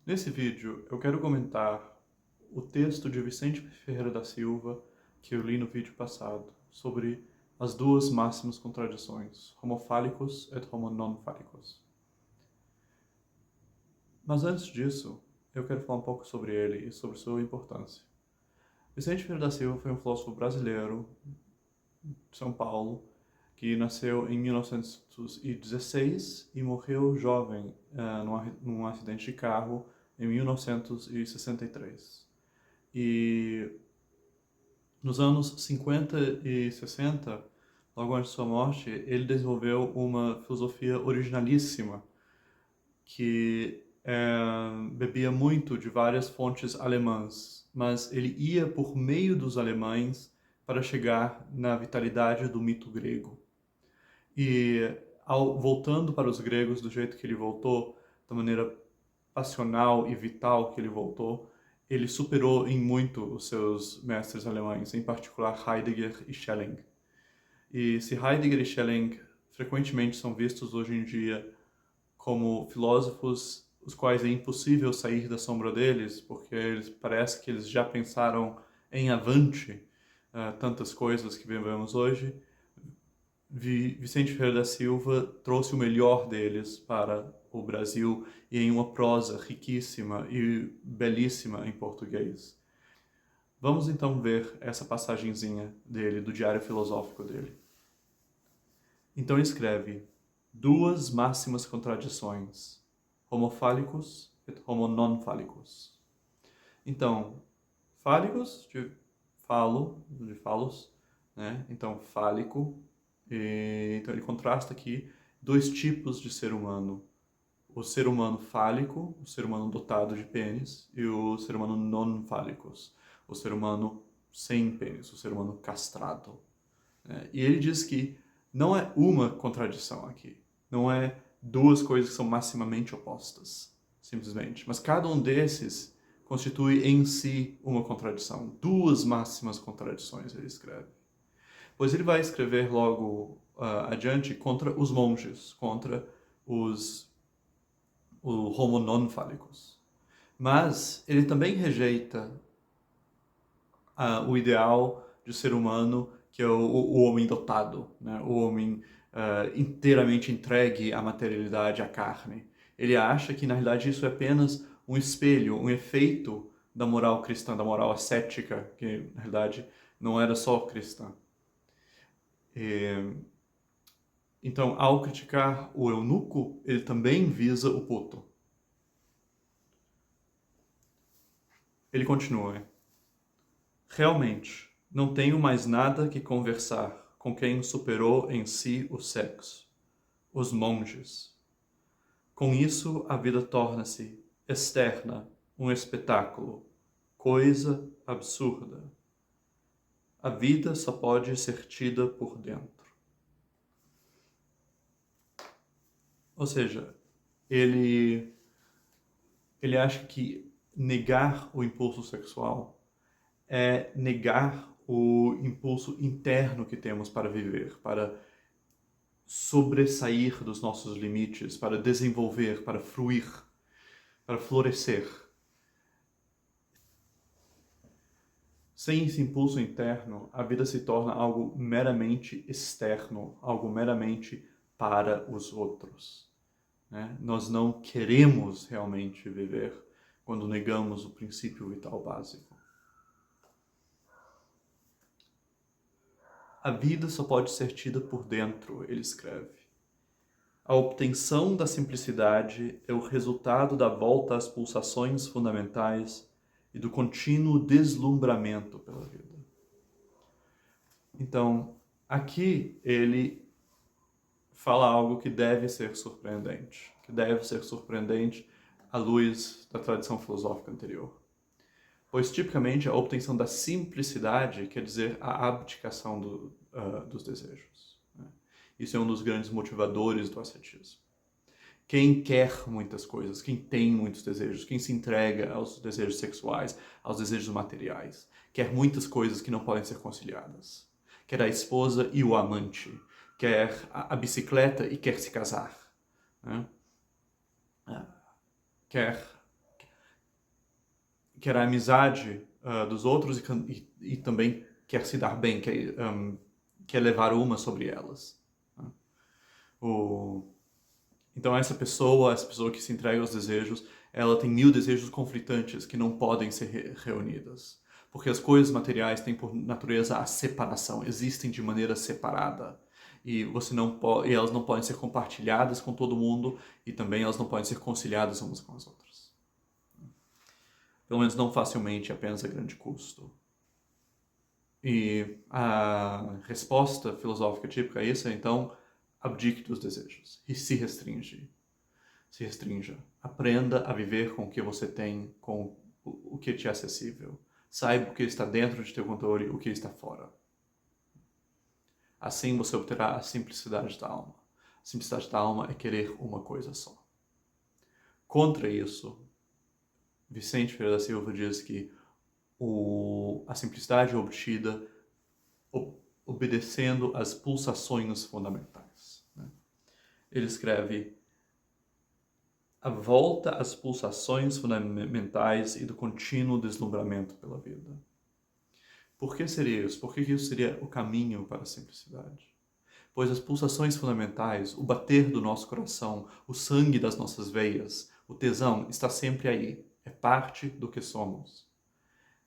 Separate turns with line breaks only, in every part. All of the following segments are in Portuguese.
Nesse vídeo, eu quero comentar o texto de Vicente Ferreira da Silva que eu li no vídeo passado, sobre as duas máximas contradições, homo phallicus et homo non phallicus. Mas antes disso, eu quero falar um pouco sobre ele e sobre sua importância. Vicente Ferreira da Silva foi um filósofo brasileiro de São Paulo, que nasceu em 1916 e morreu jovem num acidente de carro em 1963. E nos anos 50 e 60, logo antes de sua morte, ele desenvolveu uma filosofia originalíssima que bebia muito de várias fontes alemãs, mas ele ia por meio dos alemães para chegar na vitalidade do mito grego. E voltando para os gregos do jeito que ele voltou, da maneira passional e vital que ele voltou, ele superou em muito os seus mestres alemães, em particular Heidegger e Schelling. E se Heidegger e Schelling frequentemente são vistos hoje em dia como filósofos os quais é impossível sair da sombra deles, porque parece que eles já pensaram em avante tantas coisas que vivemos hoje, Vicente Ferreira da Silva trouxe o melhor deles para o Brasil e em uma prosa riquíssima e belíssima em português. Vamos então ver essa passagenzinha dele, do diário filosófico dele. Então escreve: duas máximas contradições, homo phallicus et homo non phallicus. Então, phallicus, de falo, de falos, né? Então, fálico. Então ele contrasta aqui dois tipos de ser humano. O ser humano fálico, o ser humano dotado de pênis, e o ser humano non fálicos, o ser humano sem pênis, o ser humano castrado. E ele diz que não é uma contradição aqui, não é duas coisas que são maximamente opostas, simplesmente, mas cada um desses constitui em si uma contradição, duas máximas contradições, ele escreve. Pois ele vai escrever logo adiante contra os monges, contra o homo non phallicus. Mas ele também rejeita o ideal de ser humano, que é o homem dotado, né? O homem inteiramente entregue à materialidade, à carne. Ele acha que, na realidade, isso é apenas um espelho, um efeito da moral cristã, da moral ascética, que, na realidade, não era só cristã. Então, ao criticar o eunuco, ele também visa o puto. Ele continua: realmente, não tenho mais nada que conversar com quem superou em si o sexo, os monges. Com isso, a vida torna-se externa, um espetáculo, coisa absurda. A vida só pode ser tida por dentro. Ou seja, ele acha que negar o impulso sexual é negar o impulso interno que temos para viver, para sobressair dos nossos limites, para desenvolver, para fruir, para florescer. Sem esse impulso interno, a vida se torna algo meramente externo, algo meramente para os outros. Né? Nós não queremos realmente viver quando negamos o princípio vital básico. A vida só pode ser tida por dentro, ele escreve. A obtenção da simplicidade é o resultado da volta às pulsações fundamentais e do contínuo deslumbramento pela vida. Então, aqui ele fala algo que deve ser surpreendente, à luz da tradição filosófica anterior. Pois, tipicamente, a obtenção da simplicidade quer dizer a abdicação dos desejos. Né? Isso é um dos grandes motivadores do ascetismo. Quem quer muitas coisas, quem tem muitos desejos, quem se entrega aos desejos sexuais, aos desejos materiais, quer muitas coisas que não podem ser conciliadas. Quer a esposa e o amante, quer a bicicleta e quer se casar. Né? Quer quer a amizade dos outros e também quer se dar bem, quer levar uma sobre elas. Né? Então essa pessoa que se entrega aos desejos, ela tem 1000 desejos conflitantes que não podem ser reunidas. Porque as coisas materiais têm por natureza a separação, existem de maneira separada. E elas não podem ser compartilhadas com todo mundo e também elas não podem ser conciliadas umas com as outras. Pelo menos não facilmente, apenas a grande custo. E a resposta filosófica típica a isso é, então, abdique dos desejos e se restrinja. Aprenda a viver com o que você tem, com o que te é acessível. Saiba o que está dentro de teu controle e o que está fora. Assim você obterá a simplicidade da alma. A simplicidade da alma é querer uma coisa só. Contra isso, Vicente Ferreira da Silva diz que a simplicidade é obtida obedecendo às pulsações fundamentais. Né? Ele escreve: a volta às pulsações fundamentais e do contínuo deslumbramento pela vida. Por que seria isso? Por que isso seria o caminho para a simplicidade? Pois as pulsações fundamentais, o bater do nosso coração, o sangue das nossas veias, o tesão, está sempre aí. É parte do que somos.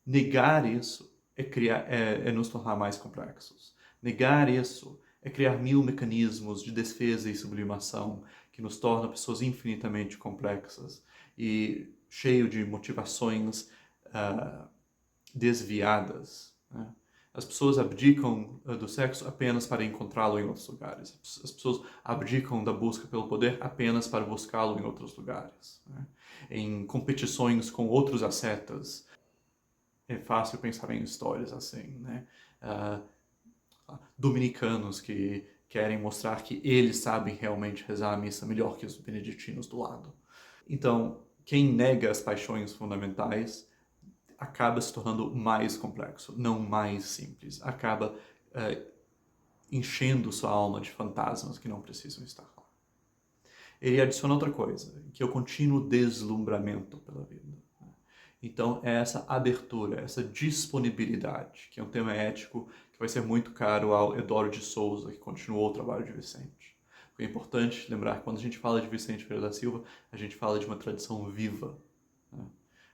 Negar isso é nos tornar mais complexos. Negar isso é criar 1000 mecanismos de defesa e sublimação que nos tornam pessoas infinitamente complexas e cheio de motivações desviadas. Né? As pessoas abdicam do sexo apenas para encontrá-lo em outros lugares. As pessoas abdicam da busca pelo poder apenas para buscá-lo em outros lugares. Né? Em competições com outros ascetas. É fácil pensar em histórias assim, né? Dominicanos que querem mostrar que eles sabem realmente rezar a missa melhor que os beneditinos do lado. Então, quem nega as paixões fundamentais acaba se tornando mais complexo, não mais simples. Acaba enchendo sua alma de fantasmas que não precisam estar lá. Ele adiciona outra coisa, que é o contínuo deslumbramento pela vida. Então, é essa abertura, essa disponibilidade, que é um tema ético que vai ser muito caro ao Eduardo de Souza, que continuou o trabalho de Vicente. É importante lembrar que quando a gente fala de Vicente Ferreira da Silva, a gente fala de uma tradição viva. Né?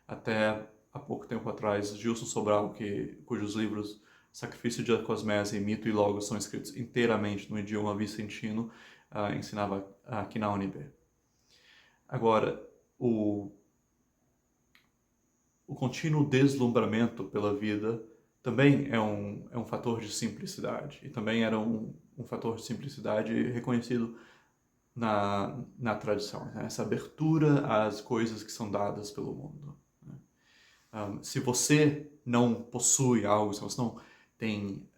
Até há pouco tempo atrás, Gilson Sobral, cujos livros Sacrifício de Cosmese, Mito e Logos são escritos inteiramente no idioma vicentino, ensinava aqui na UNB. Agora, o contínuo deslumbramento pela vida também é um fator de simplicidade. E também era um fator de simplicidade reconhecido na tradição. Né? Essa abertura às coisas que são dadas pelo mundo. Né? Se você não possui algo, se você não tem...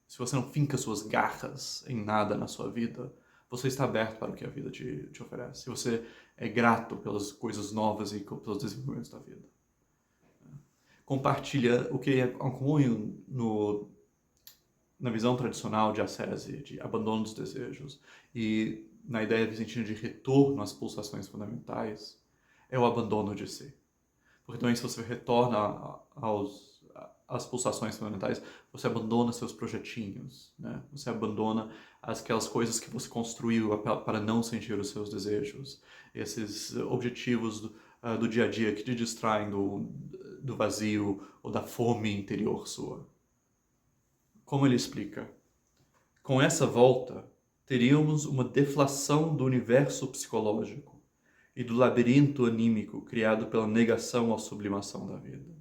se você não finca suas garras em nada na sua vida, você está aberto para o que a vida te oferece. Se você é grato pelas coisas novas e pelos desenvolvimentos da vida. Compartilha o que é comum na visão tradicional de ascese, de abandono dos desejos, e na ideia vicentina de retorno às pulsações fundamentais, é o abandono de si. Porque também se você retorna às pulsações fundamentais, você abandona seus projetinhos, né? Você abandona aquelas coisas que você construiu para não sentir os seus desejos, esses objetivos do dia a dia que te distraem do vazio ou da fome interior sua. Como ele explica? Com essa volta, teríamos uma deflação do universo psicológico e do labirinto anímico criado pela negação à sublimação da vida.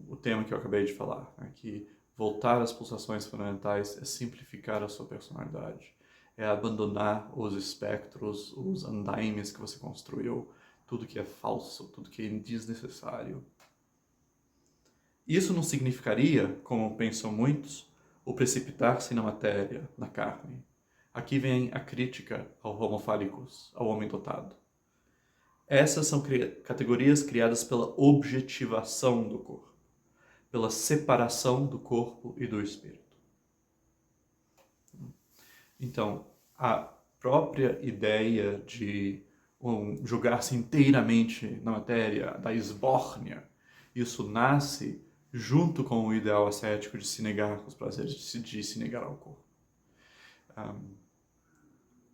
O tema que eu acabei de falar, né, que voltar às pulsações fundamentais é simplificar a sua personalidade, é abandonar os espectros, os andaimes que você construiu, tudo que é falso, tudo que é desnecessário. Isso não significaria, como pensam muitos, o precipitar-se na matéria, na carne. Aqui vem a crítica ao homo phalicus, ao homem dotado. Essas são categorias criadas pela objetivação do corpo, pela separação do corpo e do espírito. Então, a própria ideia de jogar-se inteiramente na matéria, da esbórnia. Isso nasce junto com o ideal ascético de se negar aos prazeres, de se negar ao corpo.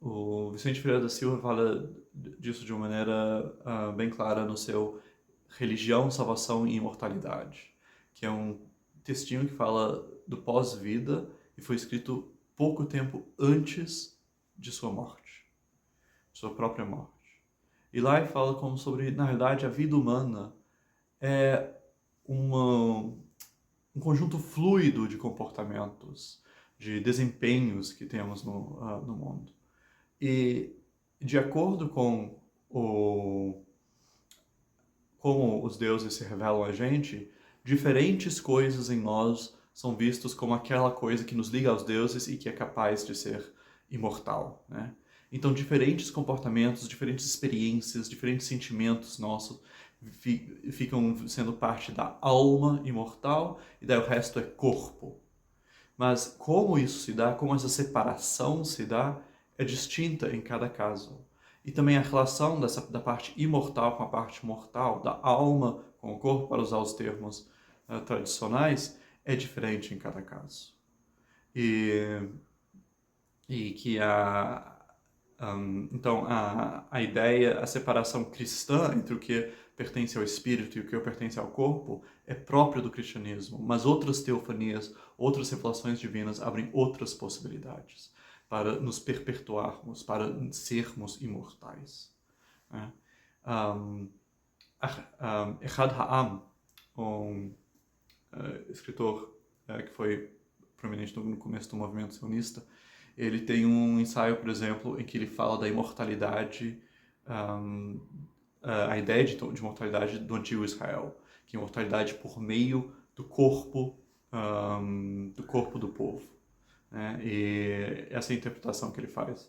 O Vicente Ferreira da Silva fala disso de uma maneira bem clara no seu Religião, Salvação e Imortalidade, que é um textinho que fala do pós-vida e foi escrito pouco tempo antes de sua morte, de sua própria morte. E lá ele fala como sobre, na realidade, a vida humana é um conjunto fluido de comportamentos, de desempenhos que temos no mundo. E, de acordo com como os deuses se revelam a gente, diferentes coisas em nós são vistos como aquela coisa que nos liga aos deuses e que é capaz de ser imortal, né? Então, diferentes comportamentos, diferentes experiências, diferentes sentimentos nossos ficam sendo parte da alma imortal e daí o resto é corpo. Mas como isso se dá, como essa separação se dá, é distinta em cada caso. E também a relação da parte imortal com a parte mortal, da alma com o corpo, para usar os termos tradicionais, é diferente em cada caso. E que então a ideia, a separação cristã entre o que pertence ao espírito e o que pertence ao corpo é próprio do cristianismo, mas outras teofanias, outras revelações divinas abrem outras possibilidades para nos perpetuarmos, para sermos imortais. Echad Ha'am, escritor que foi prominente no começo do movimento sionista, ele tem um ensaio, por exemplo, em que ele fala da imortalidade, a ideia de imortalidade do antigo Israel, que é imortalidade por meio do corpo do povo, né? E essa é a interpretação que ele faz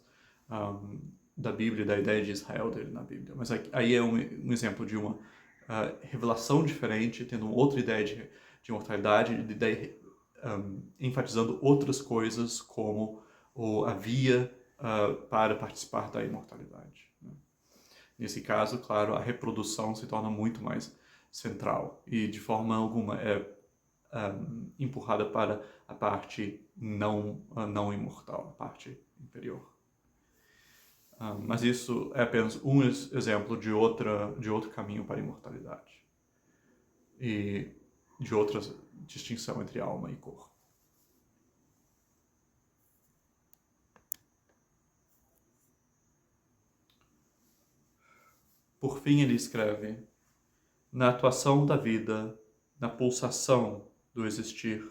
da Bíblia, da ideia de Israel dele na Bíblia. Mas aí é um exemplo de uma revelação diferente, tendo outra ideia de imortalidade, de ideia, enfatizando outras coisas como a via para participar da imortalidade, né? Nesse caso, claro, a reprodução se torna muito mais central e de forma alguma é empurrada para a parte não imortal, a parte inferior. Mas isso é apenas um exemplo de outro caminho para a imortalidade e de outra distinção entre alma e corpo. Por fim, ele escreve: na atuação da vida, na pulsação do existir,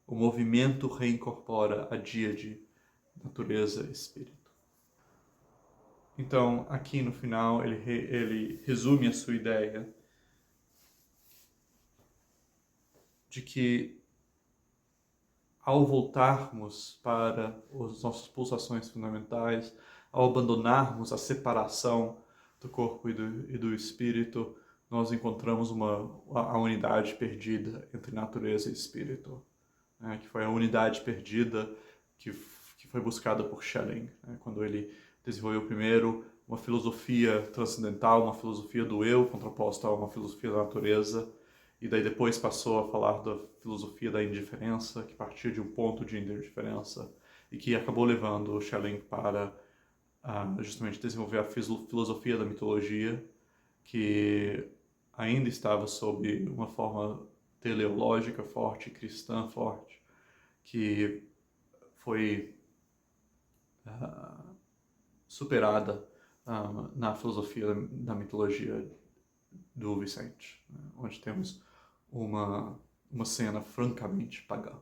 o movimento reincorpora a díade, natureza e espírito. Então, aqui no final, ele resume a sua ideia de que, ao voltarmos para as nossas pulsações fundamentais, ao abandonarmos a separação do corpo e do espírito, nós encontramos a unidade perdida entre natureza e espírito, né? Que foi a unidade perdida que foi buscada por Schelling, né? Quando ele desenvolveu primeiro uma filosofia transcendental, uma filosofia do eu, contraposta a uma filosofia da natureza, e daí depois passou a falar da filosofia da indiferença, que partia de um ponto de indiferença, e que acabou levando Schelling para justamente desenvolver a filosofia da mitologia, que ainda estava sob uma forma teleológica forte, cristã forte, que foi superada na filosofia da mitologia do Vicente, né? Onde temos uma cena francamente pagã.